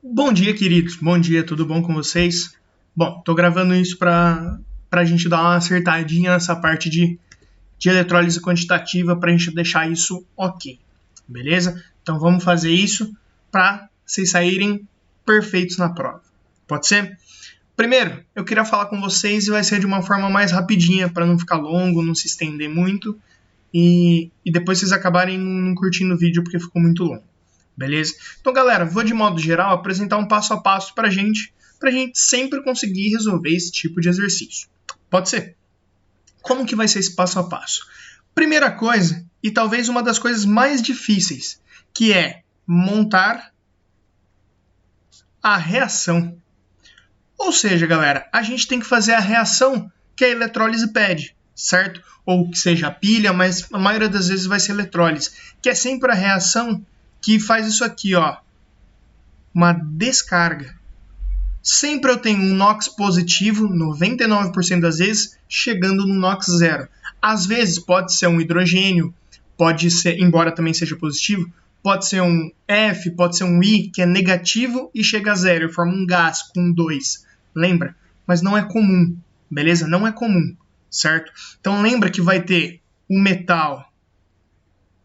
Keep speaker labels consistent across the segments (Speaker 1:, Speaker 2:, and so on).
Speaker 1: Bom dia, queridos. Bom dia, tudo bom com vocês? Bom, tô gravando isso para a gente dar uma acertadinha nessa parte de eletrólise quantitativa para a gente deixar isso ok, beleza? Então vamos fazer isso para vocês saírem perfeitos na prova. Pode ser? Primeiro, eu queria falar com vocês e vai ser de uma forma mais rapidinha para não ficar longo, não se estender muito e depois vocês acabarem não curtindo o vídeo porque ficou muito longo. Beleza? Então, galera, vou de modo geral apresentar um passo a passo para a gente sempre conseguir resolver esse tipo de exercício. Pode ser? Como que vai ser esse passo a passo? Primeira coisa, e talvez uma das coisas mais difíceis, que é montar a reação. Ou seja, galera, a gente tem que fazer a reação que a eletrólise pede, certo? Ou que seja a pilha, mas a maioria das vezes vai ser eletrólise, que é sempre a reação que faz isso aqui, ó, uma descarga. Sempre eu tenho um NOx positivo, 99% das vezes, chegando no NOx zero. Às vezes pode ser um hidrogênio, pode ser, embora também seja positivo, pode ser um F, pode ser um I, que é negativo e chega a zero, e forma um gás com 2. Lembra? Mas não é comum, beleza? Não é comum, certo? Então lembra que vai ter um metal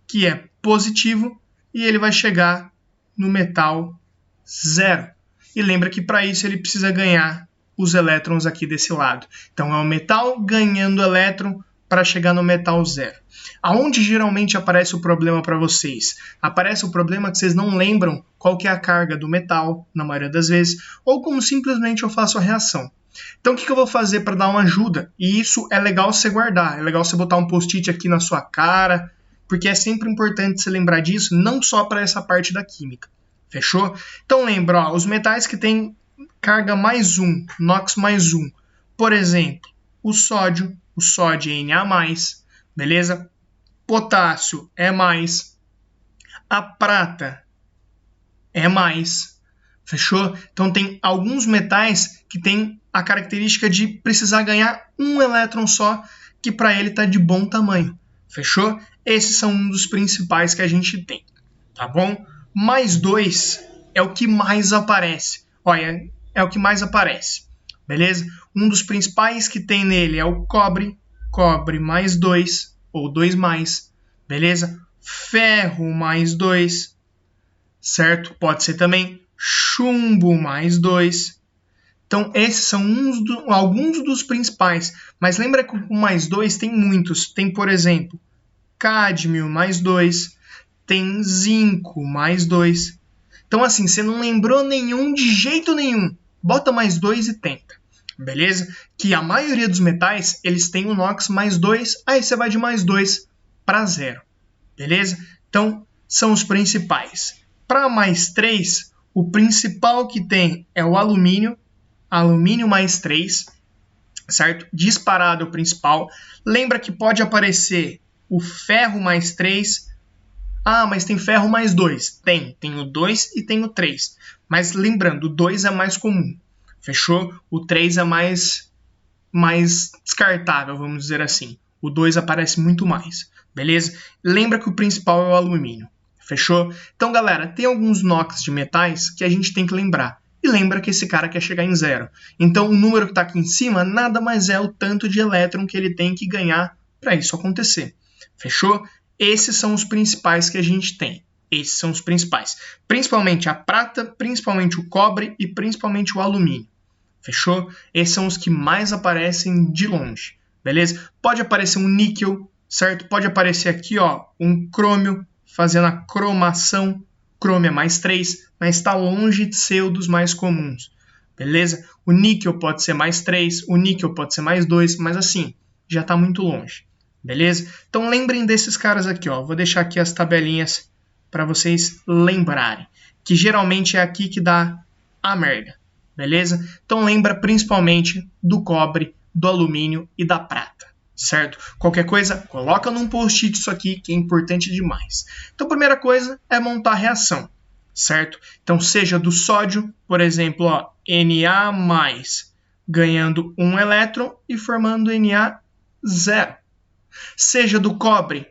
Speaker 1: que é positivo, e ele vai chegar no metal zero. E lembra que para isso ele precisa ganhar os elétrons aqui desse lado. Então é o metal ganhando elétron para chegar no metal zero. Aonde geralmente aparece o problema para vocês? Aparece o problema que vocês não lembram qual que é a carga do metal, na maioria das vezes, ou como simplesmente eu faço a reação. Então o que eu vou fazer para dar uma ajuda? E isso é legal você guardar, é legal você botar um post-it aqui na sua cara, porque é sempre importante você lembrar disso, não só para essa parte da química. Fechou? Então lembra, ó, os metais que têm carga mais 1, NOx mais 1, por exemplo, o sódio é Na+, beleza? Potássio é mais, a prata é mais, fechou? Então tem alguns metais que têm a característica de precisar ganhar um elétron só, que para ele está de bom tamanho, fechou? Esses são um dos principais que a gente tem, tá bom? Mais 2 é o que mais aparece. Olha, é o que mais aparece, beleza? Um dos principais que tem nele é o cobre mais 2, ou 2 mais, beleza? Ferro mais 2, certo? Pode ser também chumbo mais 2. Então, esses são alguns dos principais. Mas lembra que o mais 2 tem muitos. Tem, por exemplo, cádmio mais 2, tem zinco mais 2. Então, assim, você não lembrou nenhum de jeito nenhum. Bota mais 2 e tenta, beleza? Que a maioria dos metais, eles têm o NOx mais 2, aí você vai de mais 2 para 0, beleza? Então, são os principais. Para mais 3, o principal que tem é o alumínio mais 3, certo? Disparado é o principal. Lembra que pode aparecer o ferro mais 3. Ah, mas tem ferro mais 2. Tem o 2 e tem o 3. Mas lembrando, o 2 é mais comum. Fechou? O 3 é mais descartável, vamos dizer assim. O 2 aparece muito mais. Beleza? Lembra que o principal é o alumínio. Fechou? Então, galera, tem alguns NOx de metais que a gente tem que lembrar. E lembra que esse cara quer chegar em 0. Então, o número que está aqui em cima nada mais é o tanto de elétron que ele tem que ganhar para isso acontecer. Fechou? Esses são os principais que a gente tem. Esses são os principais. Principalmente a prata, principalmente o cobre e principalmente o alumínio. Fechou? Esses são os que mais aparecem de longe. Beleza? Pode aparecer um níquel, certo? Pode aparecer aqui, ó, um crômio fazendo a cromação. Crômio é mais 3, mas está longe de ser o dos mais comuns. Beleza? O níquel pode ser mais 3, o níquel pode ser mais 2, mas assim, já está muito longe. Beleza? Então lembrem desses caras aqui, ó. Vou deixar aqui as tabelinhas para vocês lembrarem. Que geralmente é aqui que dá a merda. Beleza? Então lembra principalmente do cobre, do alumínio e da prata. Certo? Qualquer coisa, coloca num post-it isso aqui que é importante demais. Então a primeira coisa é montar a reação. Certo? Então seja do sódio, por exemplo, ó, Na+, ganhando um elétron e formando Na0. Seja do cobre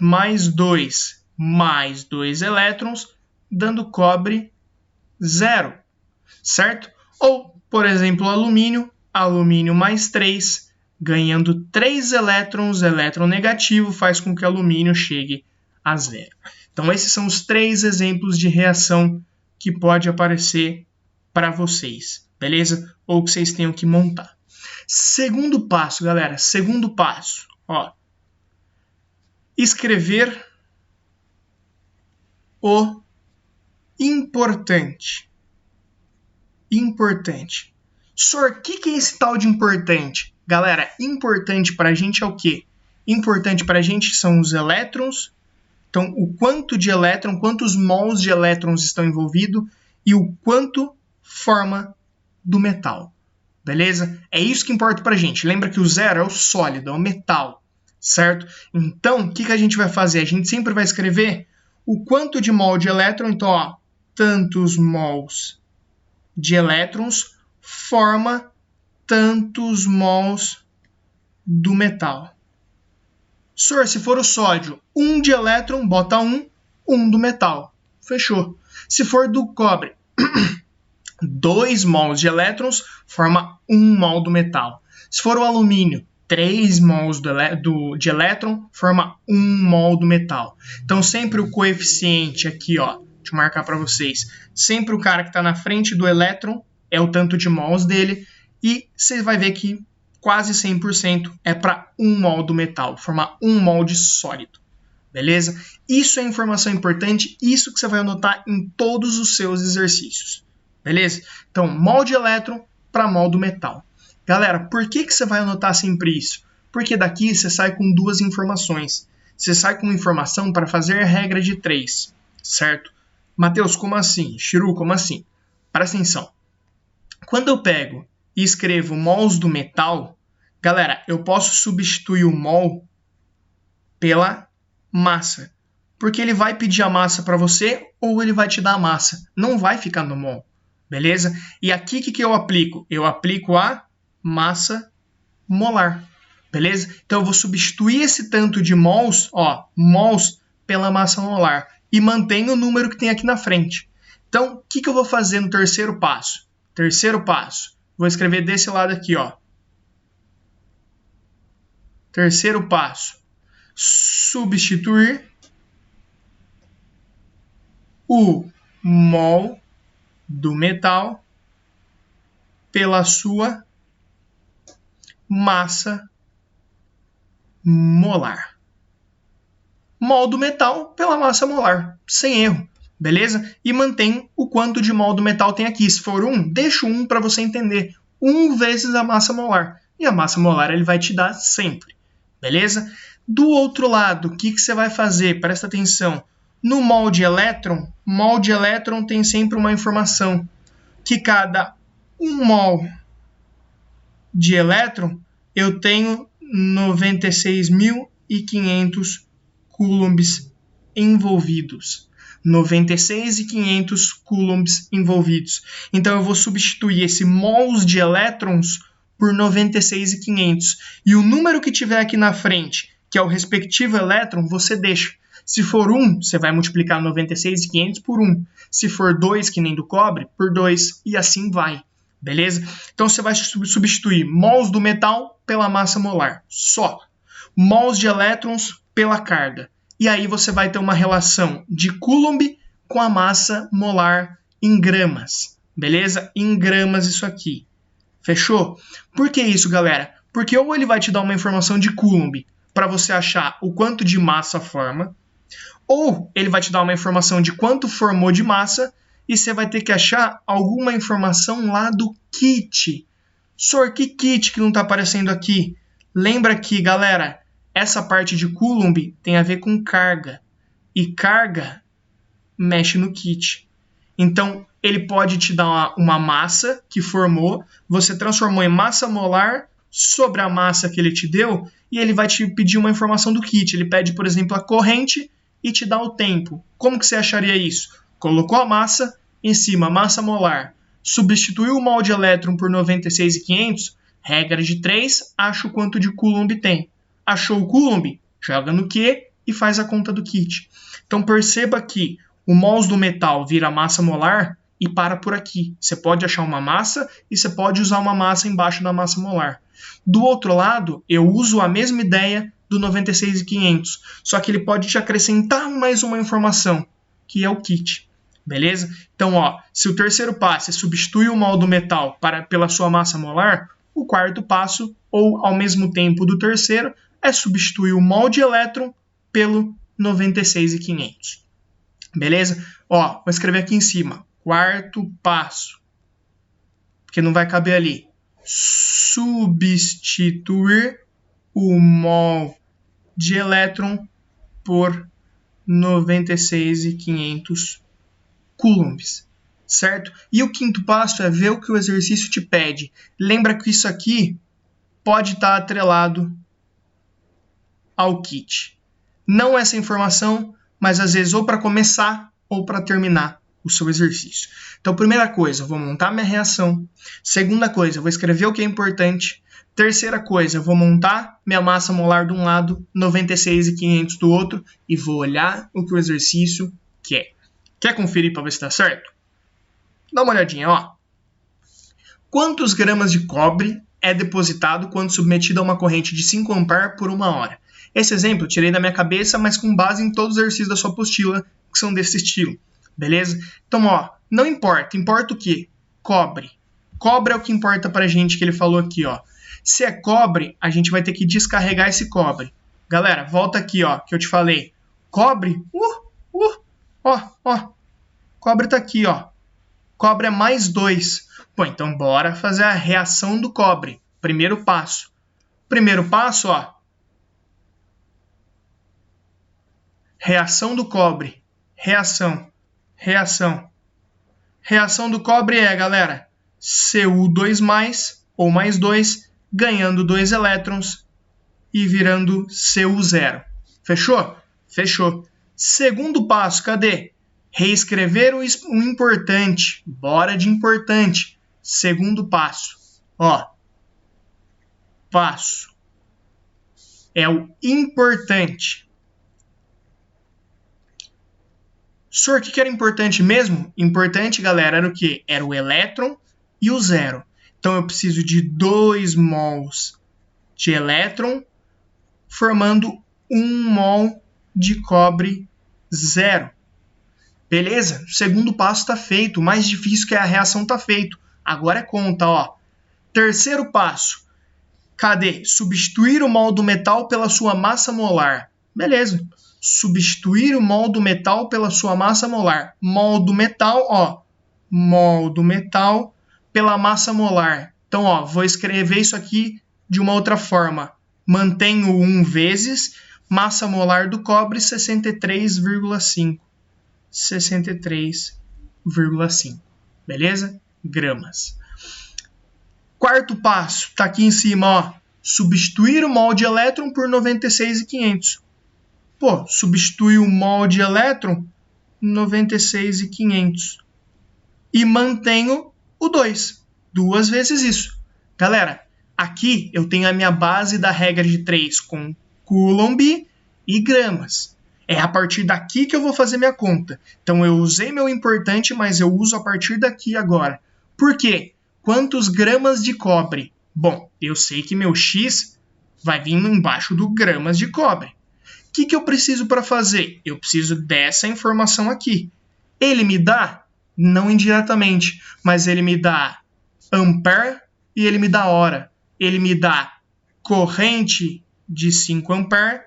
Speaker 1: mais 2 elétrons, dando cobre 0, certo? Ou, por exemplo, alumínio, alumínio mais 3, ganhando 3 elétrons, elétron negativo faz com que o alumínio chegue a 0. Então, esses são os 3 exemplos de reação que pode aparecer para vocês, beleza? Ou que vocês tenham que montar. Segundo passo, galera, segundo passo, ó. Escrever o importante. Importante. Sor, o que é esse tal de importante? Galera, importante para a gente é o quê? Importante para a gente são os elétrons. Então, o quanto de elétron, quantos mols de elétrons estão envolvidos e o quanto forma do metal. Beleza? É isso que importa para a gente. Lembra que o 0 é o sólido, é o metal, certo? Então, o que a gente vai fazer? A gente sempre vai escrever o quanto de mol de elétron. Então, ó, tantos mols de elétrons forma tantos mols do metal. Sor, se for o sódio, 1 de elétron, bota 1 do metal. Fechou. Se for do cobre, 2 mols de elétrons forma 1 mol do metal. Se for o alumínio, 3 mols de elétron forma 1 mol do metal. Então, sempre o coeficiente aqui, ó, deixa eu marcar para vocês, sempre o cara que está na frente do elétron é o tanto de mols dele, e você vai ver que quase 100% é para 1 mol do metal, formar 1 mol de sólido. Beleza? Isso é informação importante, isso que você vai anotar em todos os seus exercícios. Beleza? Então, mol de elétron para mol do metal. Galera, por que você vai anotar sempre isso? Porque daqui você sai com 2 informações. Você sai com informação para fazer a regra de 3, certo? Mateus, como assim? Chiru, como assim? Presta atenção. Quando eu pego e escrevo mols do metal, galera, eu posso substituir o mol pela massa. Porque ele vai pedir a massa para você ou ele vai te dar a massa. Não vai ficar no mol. Beleza? E aqui o que eu aplico? Eu aplico a massa molar. Beleza? Então eu vou substituir esse tanto de mols, ó, mols pela massa molar. E mantenho o número que tem aqui na frente. Então, o que eu vou fazer no terceiro passo? Terceiro passo. Vou escrever desse lado aqui, ó. Terceiro passo. Substituir o mol do metal pela sua massa molar. Mol do metal pela massa molar, sem erro, beleza? E mantém o quanto de mol do metal tem aqui. Se for 1, deixa 1 para você entender. 1 vezes a massa molar. E a massa molar ele vai te dar sempre, beleza? Do outro lado, o que você vai fazer? Presta atenção. No mol de elétron tem sempre uma informação. Que cada 1 mol de elétron, eu tenho 96.500 coulombs envolvidos. 96.500 coulombs envolvidos. Então, eu vou substituir esse mols de elétrons por 96.500. E o número que tiver aqui na frente, que é o respectivo elétron, você deixa. Se for 1, você vai multiplicar 96.500 por 1. Se for 2, que nem do cobre, por 2. E assim vai. Beleza? Então, você vai substituir mols do metal pela massa molar. Só. Mols de elétrons pela carga. E aí você vai ter uma relação de Coulomb com a massa molar em gramas. Beleza? Em gramas isso aqui. Fechou? Por que isso, galera? Porque ou ele vai te dar uma informação de Coulomb para você achar o quanto de massa forma, ou ele vai te dar uma informação de quanto formou de massa e você vai ter que achar alguma informação lá do kit. Sor, que kit que não está aparecendo aqui? Lembra que, galera, essa parte de Coulomb tem a ver com carga. E carga mexe no kit. Então, ele pode te dar uma massa que formou, você transformou em massa molar sobre a massa que ele te deu, e ele vai te pedir uma informação do kit. Ele pede, por exemplo, a corrente e te dá o tempo. Como que você acharia isso? Colocou a massa em cima, massa molar, substituiu o mol de elétron por 96.500, regra de 3, acha o quanto de Coulomb tem. Achou o Coulomb? Joga no Q e faz a conta do kit. Então perceba que o mols do metal vira massa molar e para por aqui. Você pode achar uma massa e você pode usar uma massa embaixo da massa molar. Do outro lado, eu uso a mesma ideia do 96.500, só que ele pode te acrescentar mais uma informação, que é o kit. Beleza? Então, ó, se o terceiro passo é substituir o mol do metal pela sua massa molar, o quarto passo, ou ao mesmo tempo do terceiro, é substituir o mol de elétron pelo 96.500. Beleza? Ó, vou escrever aqui em cima. Quarto passo, porque não vai caber ali. Substituir o mol de elétron por 96.500 coulombs, certo? E o quinto passo é ver o que o exercício te pede. Lembra que isso aqui pode estar atrelado ao kit. Não essa informação, mas às vezes ou para começar ou para terminar o seu exercício. Então, primeira coisa, eu vou montar minha reação. Segunda coisa, eu vou escrever o que é importante. Terceira coisa, eu vou montar minha massa molar de um lado, 96.500 do outro, e vou olhar o que o exercício quer. Quer conferir para ver se dá certo? Dá uma olhadinha, ó. Quantos gramas de cobre é depositado quando submetido a uma corrente de 5 A por 1 hora? Esse exemplo eu tirei da minha cabeça, mas com base em todos os exercícios da sua apostila, que são desse estilo. Beleza? Então, ó, não importa. Importa o quê? Cobre. Cobre é o que importa pra gente, que ele falou aqui, ó. Se é cobre, a gente vai ter que descarregar esse cobre. Galera, volta aqui, ó, que eu te falei. Cobre, ó. Cobre tá aqui, ó. Cobre é mais 2. Pô, então bora fazer a reação do cobre. Primeiro passo. Primeiro passo, ó. Reação do cobre. Reação. Reação do cobre é, galera, Cu2+, ou mais 2, ganhando 2 elétrons e virando Cu0. Fechou? Fechou. Segundo passo, cadê? Reescrever o importante. Bora de importante. Segundo passo. Ó. Passo. É o importante. Sor, o que era importante mesmo? Importante, galera, era o quê? Era o elétron e o zero. Então, eu preciso de 2 mols de elétron formando 1 mol de cobre zero. Beleza? O segundo passo está feito. O mais difícil que é a reação está feito. Agora é conta, ó. Terceiro passo. Cadê? Substituir o mol do metal pela sua massa molar. Beleza. Substituir o mol do metal pela sua massa molar. Mol do metal, ó. Mol do metal pela massa molar. Então, ó, vou escrever isso aqui de uma outra forma. Mantenho 1 vezes massa molar do cobre 63,5. 63,5. Beleza? Gramas. Quarto passo, tá aqui em cima, ó. Substituir o mol de elétron por 96.500. Pô, substitui o mol de elétron 96.500. E mantenho o 2. 2 vezes isso. Galera, aqui eu tenho a minha base da regra de 3 com coulomb e gramas. É a partir daqui que eu vou fazer minha conta. Então, eu usei meu importante, mas eu uso a partir daqui agora. Por quê? Quantos gramas de cobre? Bom, eu sei que meu X vai vir embaixo do gramas de cobre. O que eu preciso para fazer? Eu preciso dessa informação aqui. Ele me dá? Não indiretamente, mas ele me dá ampere e ele me dá hora. Ele me dá corrente de 5 ampere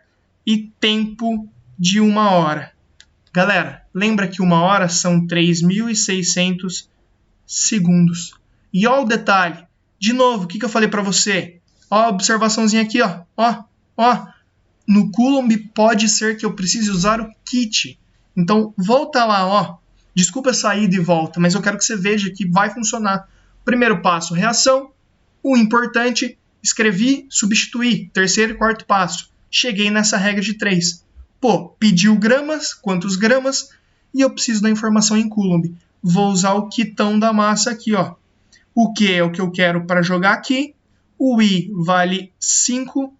Speaker 1: e tempo de 1 hora. Galera, lembra que 1 hora são 3.600 segundos. E ó o detalhe. De novo, o que eu falei para você? Ó a observaçãozinha aqui, ó. No Coulomb pode ser que eu precise usar o kit. Então, volta lá, ó. Desculpa sair de volta, mas eu quero que você veja que vai funcionar. Primeiro passo, reação. O importante, escrevi, substituir. Terceiro e quarto passo. Cheguei nessa regra de 3. Pô, pediu gramas, quantos gramas? E eu preciso da informação em Coulomb. Vou usar o quitão da massa aqui, ó. O Q é o que eu quero para jogar aqui. O I vale 5,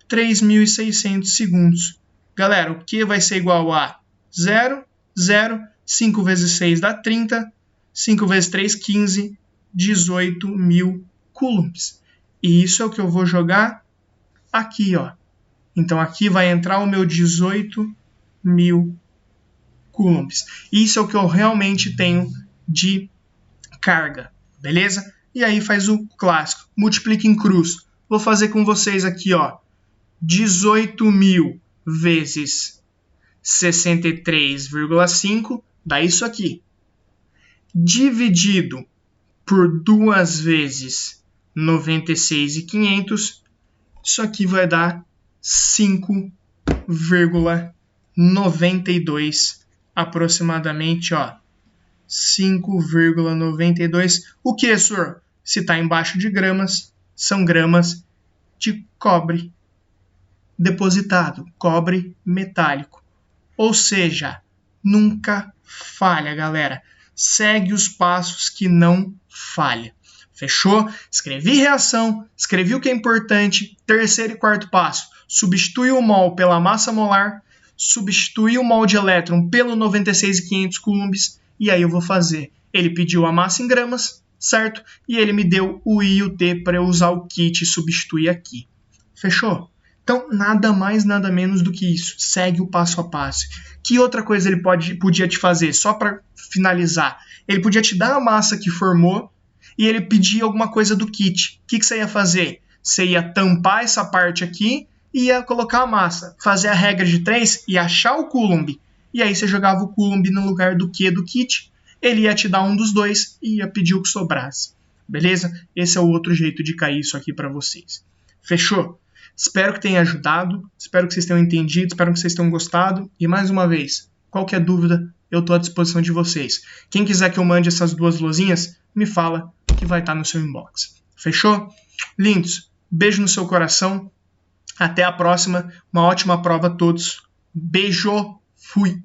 Speaker 1: 3.600 segundos. Galera, o Q vai ser igual a 0, 0, 5 vezes 6 dá 30. 5 vezes 3, 15, 18.000 coulombs. E isso é o que eu vou jogar aqui, ó. Então aqui vai entrar o meu 18.000 coulombs. Isso é o que eu realmente tenho de carga, beleza? E aí faz o clássico, multiplica em cruz. Vou fazer com vocês aqui, ó. 18.000 vezes 63,5 dá isso aqui. Dividido por 2 vezes 96.500, isso aqui vai dar 5,92 aproximadamente, ó. 5,92. O que, senhor? Se está embaixo de gramas, são gramas de cobre depositado, cobre metálico. Ou seja, nunca falha, galera. Segue os passos que não falha. Fechou? Escrevi reação, escrevi o que é importante. Terceiro e quarto passo, substitui o mol pela massa molar, substitui o mol de elétron pelo 96.500 coulombs, e aí eu vou fazer. Ele pediu a massa em gramas, certo? E ele me deu o I e o T para eu usar o kit e substituir aqui. Fechou? Então, nada mais, nada menos do que isso. Segue o passo a passo. Que outra coisa ele podia te fazer? Só para finalizar. Ele podia te dar a massa que formou e ele pedia alguma coisa do kit. O que você ia fazer? Você ia tampar essa parte aqui e ia colocar a massa. Fazer a regra de 3 e achar o coulomb. E aí você jogava o coulomb no lugar do Q do kit. Ele ia te dar um dos dois e ia pedir o que sobrasse. Beleza? Esse é o outro jeito de cair isso aqui para vocês. Fechou? Espero que tenha ajudado, espero que vocês tenham entendido, espero que vocês tenham gostado. E mais uma vez, qualquer dúvida, eu estou à disposição de vocês. Quem quiser que eu mande essas duas luzinhas, me fala que vai estar no seu inbox. Fechou? Lindos, beijo no seu coração. Até a próxima. Uma ótima prova a todos. Beijo, fui!